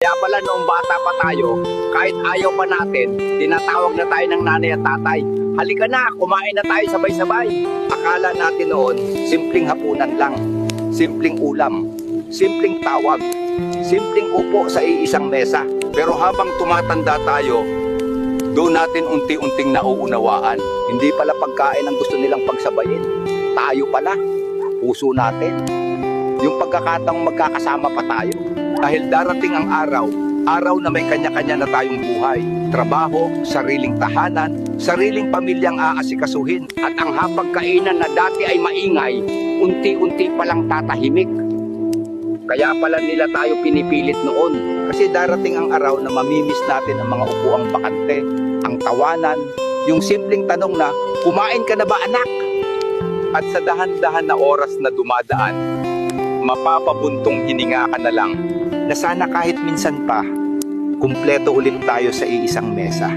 Kaya pala noong bata pa tayo, kahit ayaw pa natin, tinatawag na tayo ng nanay at tatay. Halika na, kumain na tayo sabay-sabay. Akala natin noon, simpleng hapunan lang, simpleng ulam, simpleng tawag, simpleng upo sa iisang mesa. Pero habang tumatanda tayo, doon natin unti-unting nauunawaan. Hindi pala pagkain ang gusto nilang pagsabayin. Tayo pala, puso natin. Yung pagkakataong magkakasama pa tayo. Dahil darating ang araw na may kanya-kanya na tayong buhay. Trabaho, sariling tahanan, sariling pamilyang aasikasuhin. At ang hapagkainan na dati ay maingay, unti-unti palang tatahimik. Kaya pala nila tayo pinipilit noon. Kasi darating ang araw na mamimiss natin ang mga upuang bakante, ang tawanan, yung simpleng tanong na, kumain ka na ba anak? At sa dahan-dahan na oras na dumadaan, mapapabuntong hininga ka na lang na sana kahit minsan pa, kumpleto ulit tayo sa iisang mesa.